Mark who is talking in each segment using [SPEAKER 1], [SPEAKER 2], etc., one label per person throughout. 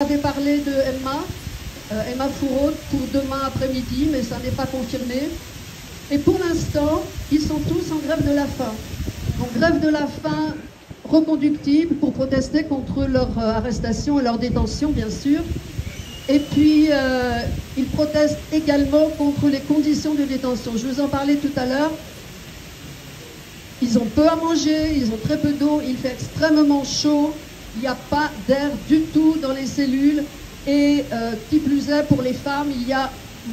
[SPEAKER 1] J'avais parlé de Emma Fourreau pour demain après-midi, mais ça n'est pas confirmé. Et pour l'instant, ils sont tous en grève de la faim. Donc grève de la faim reconductible pour protester contre leur arrestation et leur détention, bien sûr. Et puis, ils protestent également contre les conditions de détention. Je vous en parlais tout à l'heure. Ils ont peu à manger, ils ont très peu d'eau, il fait extrêmement chaud. Il n'y a pas d'air du tout dans les cellules et qui plus est pour les femmes, il n'y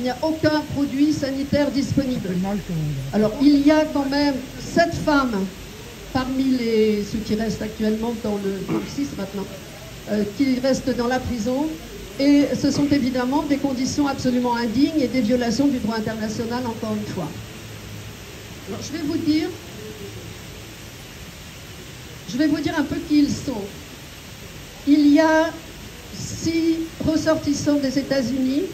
[SPEAKER 1] a aucun produit sanitaire disponible. Alors il y a quand même 7 femmes parmi ceux qui restent actuellement dans le 6 maintenant, qui restent dans la prison et ce sont évidemment des conditions absolument indignes et des violations du droit international encore une fois. Alors je vais vous dire un peu qui ils sont. Il y a 6 ressortissants des États-Unis.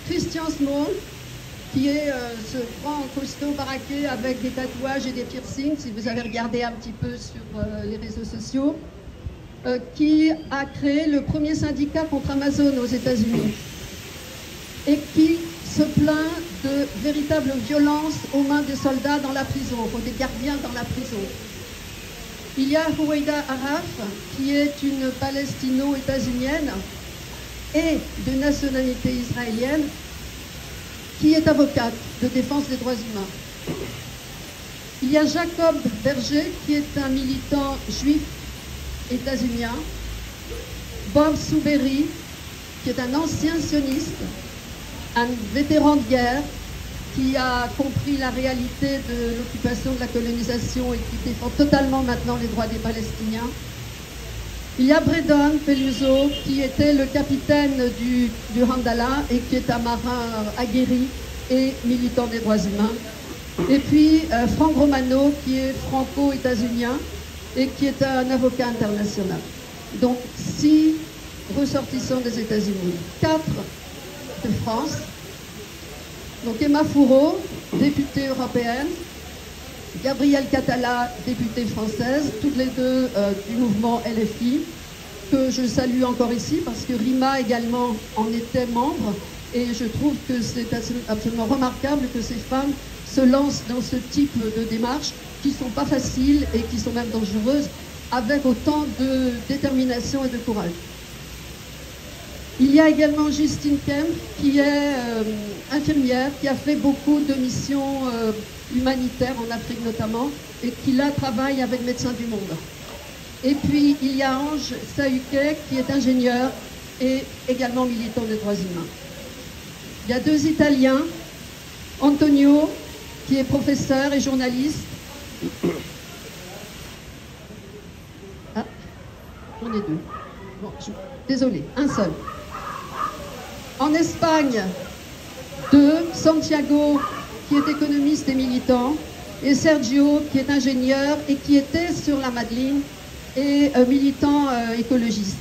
[SPEAKER 1] Christian Small, qui est ce grand costaud baraqué avec des tatouages et des piercings, si vous avez regardé un petit peu sur les réseaux sociaux, qui a créé le premier syndicat contre Amazon aux États-Unis et qui se plaint de véritables violences aux mains des soldats dans la prison, ou des gardiens dans la prison. Il y a Huwaida Araf, qui est une palestino-états-unienne et de nationalité israélienne, qui est avocate de défense des droits humains. Il y a Jacob Berger, qui est un militant juif états-unien. Bob Souberi, qui est un ancien sioniste, un vétéran de guerre, qui a compris la réalité de l'occupation, de la colonisation et qui défend totalement maintenant les droits des Palestiniens. Il y a Bredon Peluso, qui était le capitaine du Handala et qui est un marin aguerri et militant des droits humains. Et puis Frank Romano, qui est franco-états-unien et qui est un avocat international. Donc 6 ressortissants des États-Unis, 4 de France. Donc Emma Fourreau, députée européenne, Gabrielle Catala, députée française, toutes les deux du mouvement LFI, que je salue encore ici parce que Rima également en était membre et je trouve que c'est absolument remarquable que ces femmes se lancent dans ce type de démarches qui ne sont pas faciles et qui sont même dangereuses avec autant de détermination et de courage. Il y a également Justine Kemp, qui est infirmière, qui a fait beaucoup de missions humanitaires en Afrique notamment, et qui là travaille avec Médecins du Monde. Et puis il y a Ange Sahuquet, qui est ingénieur et également militant des droits humains. Il y a 2 Italiens, Antonio, qui est professeur et journaliste. Ah, on est 2. Bon, désolé, un seul. En Espagne, 2, Santiago, qui est économiste et militant, et Sergio, qui est ingénieur et qui était sur la Madeleine et militant écologiste.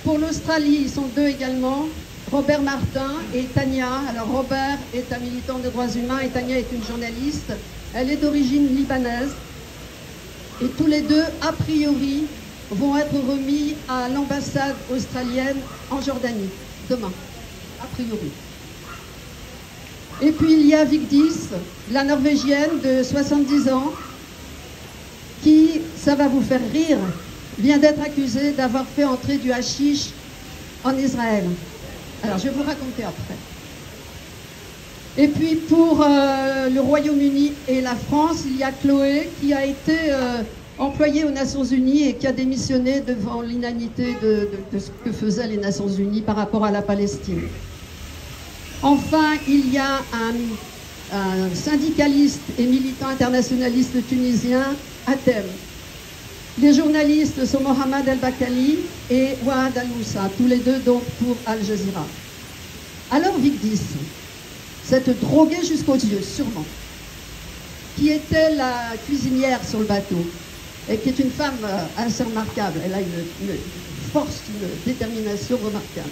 [SPEAKER 1] Pour l'Australie, ils sont 2 également, Robert Martin et Tania. Alors Robert est un militant des droits humains et Tania est une journaliste. Elle est d'origine libanaise et tous les 2, a priori, vont être remis à l'ambassade australienne en Jordanie, demain, a priori. Et puis il y a Vigdis, la Norvégienne de 70 ans, qui, ça va vous faire rire, vient d'être accusée d'avoir fait entrer du hashish en Israël. Alors je vais vous raconter après. Et puis pour le Royaume-Uni et la France, il y a Chloé qui a été employée aux Nations Unies et qui a démissionné devant l'inanité de ce que faisaient les Nations Unies par rapport à la Palestine. Enfin, il y a un syndicaliste et militant internationaliste tunisien, Atem. Les journalistes sont Mohamed El-Bakali et Waad Al-Moussa, tous les 2 donc pour Al Jazeera. Alors Vigdis, cette droguée jusqu'aux yeux, sûrement, qui était la cuisinière sur le bateau, et qui est une femme assez remarquable. Elle a une force, une détermination remarquable.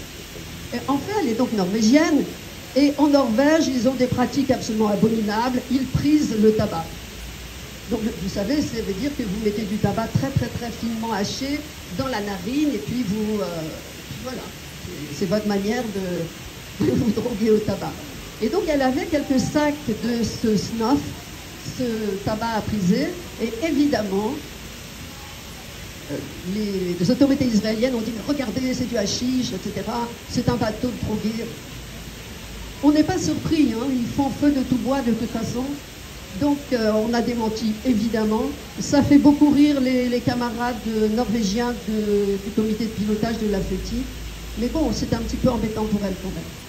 [SPEAKER 1] Et en fait, elle est donc norvégienne, et en Norvège, ils ont des pratiques absolument abominables. Ils prisent le tabac. Donc vous savez, ça veut dire que vous mettez du tabac très très très finement haché dans la narine et puis vous... voilà, c'est votre manière de vous droguer au tabac. Et donc elle avait quelques sacs de ce snuff, ce tabac à priser, et évidemment, les autorités israéliennes ont dit « Regardez, c'est du hashish, etc. C'est un bateau de drogués. » On n'est pas surpris, hein, ils font feu de tout bois de toute façon. Donc on a démenti, évidemment. Ça fait beaucoup rire les camarades norvégiens du comité de pilotage de la FETI. Mais bon, c'est un petit peu embêtant pour elle quand même.